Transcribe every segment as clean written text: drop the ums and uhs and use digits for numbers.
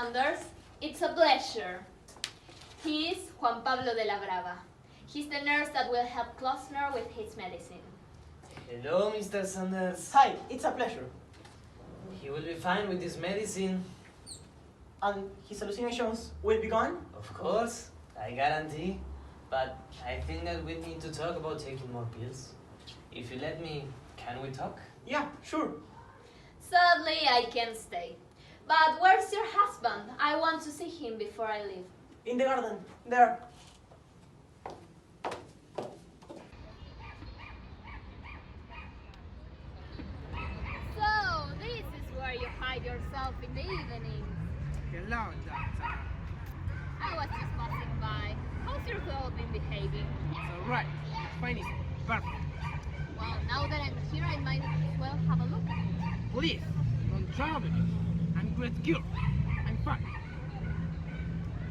Sanders. It's a pleasure. He is Juan Pablo de la Brava. He's the nurse that will help Klosner with his medicine. Hello, Mr. Sanders. Hi, it's a pleasure. He will be fine with this medicine. And his hallucinations will be gone? Of course, I guarantee. But I think that we need to talk about taking more pills. If you let me, can we talk? Yeah, sure. Sadly, I can't stay. But where's your husband? I want to see him before I leave. In the garden, there. So, this is where you hide yourself in the evenings. Hello, Doctor. I was just passing by. How's your clothes been behaving? It's alright. Fine is perfect. Well, now that I'm here, I might as well have a look. Please, don't trouble me. I'm great cure. I'm fine.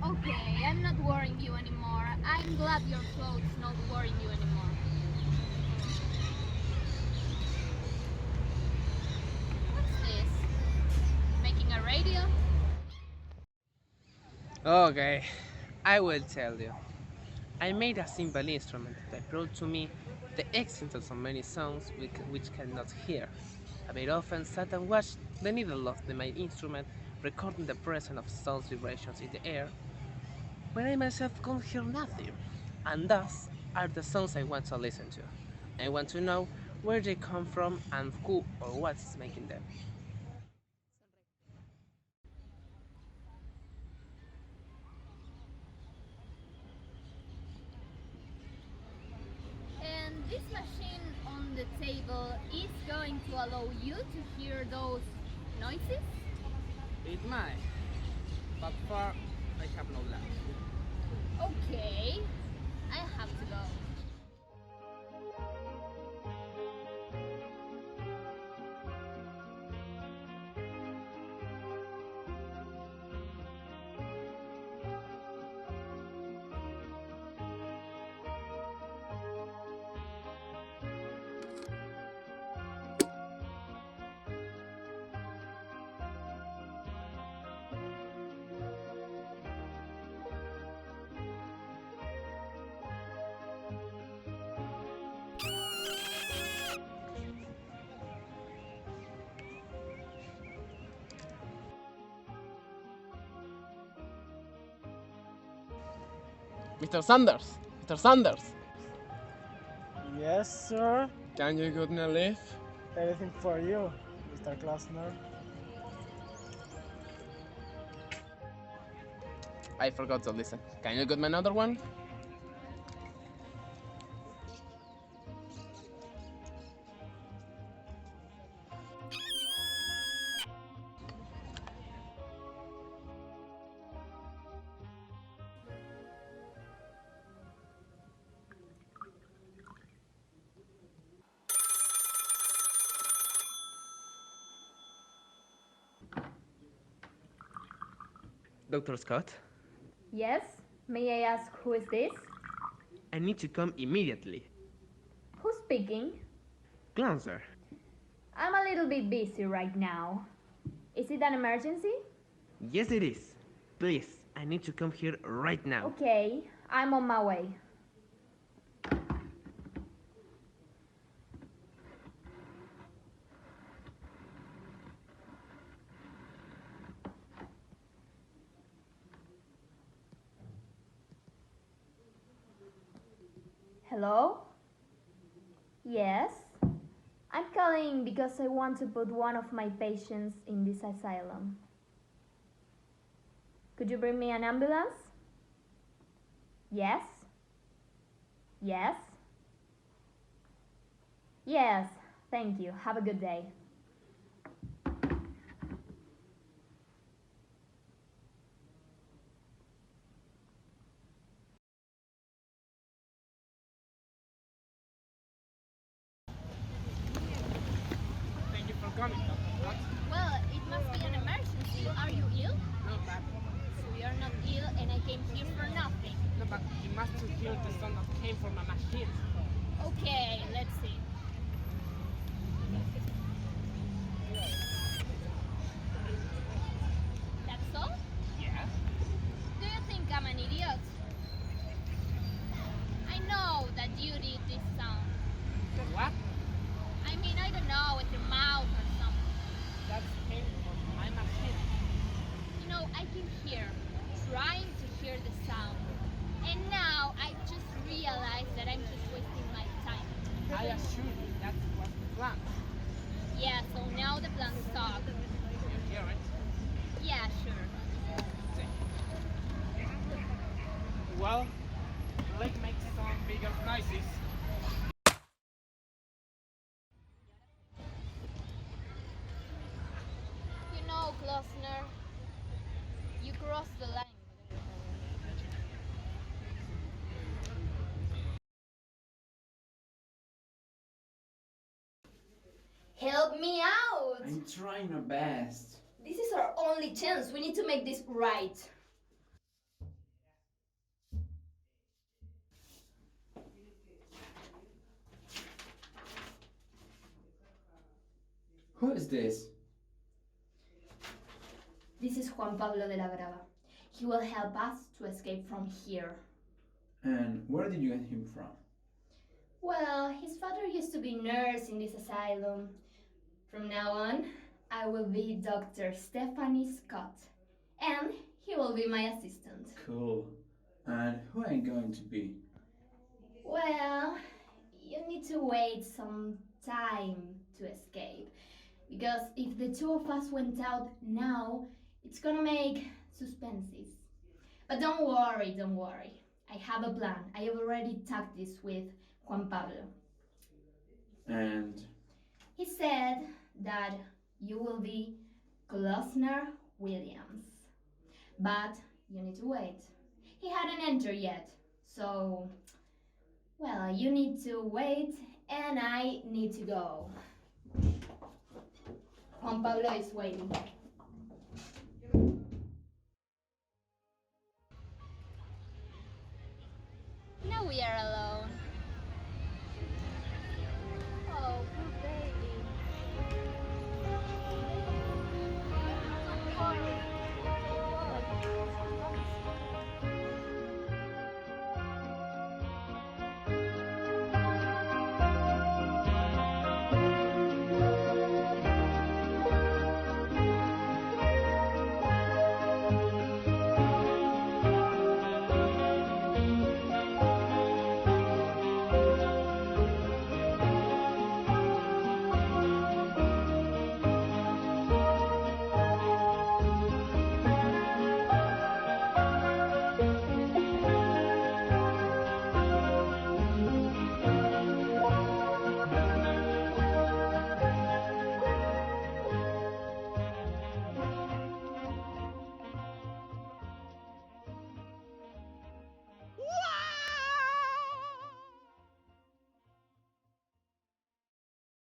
Okay, I'm not worrying you anymore. I'm glad your clothes not worrying you anymore. What's this? Making a radio? Okay, I will tell you. I made a simple instrument that brought to me the accents of many sounds which cannot hear. I very often sat and watched the needle of my instrument recording the presence of sound vibrations in the air, when I myself could hear nothing. And thus are the sounds I want to listen to. I want to know where they come from and who or what is making them. And this machine on the table is going to allow you to hear those noises? It might. But far, I have no luck. Okay, I have to go. Mr. Sanders! Mr. Sanders! Yes, sir. Can you give me a lift? Anything for you, Mr. Klosner. I forgot to listen. Can you give me another one? Dr. Scott, Yes? May I ask who is this? I need to come immediately. Who's speaking? Glancer. I'm a little bit busy right now. Is it an emergency? Yes, it is. Please, I need to come here right now. Okay, I'm on my way. Hello? Yes? I'm calling because I want to put one of my patients in this asylum. Could you bring me an ambulance? Yes? Yes? Yes, thank you. Have a good day. Thank you for coming, Dr. Scott. Well, it must be an emergency. Are you ill? No, but, So you're not ill and I came here for nothing. no, but you must hear the sound that came from a machine. Okay, let's see. That's all? I assure you that was the plan. Yeah, so now the plan stopped. You hear it? Yeah, sure. Well, let's make some bigger noises. You know, Klosner, you crossed the line. Help me out! I'm trying my best. This is our only chance. We need to make this right. Who is this? This is Juan Pablo de la Brava. He will help us to escape from here. And where did you get him from? Well, his father used to be nurse in this asylum. From now on, I will be Dr. Stephanie Scott, and he will be my assistant. Cool. And who am I going to be? Well, you need to wait some time to escape, because if the two of us went out now, it's gonna make suspenses. But don't worry, don't worry. I have a plan. I have already talked this with Juan Pablo. And He said that you will be Klosner Williams. But you need to wait. He hadn't entered yet, so, well, you need to wait and I need to go. Juan Pablo is waiting. Now we are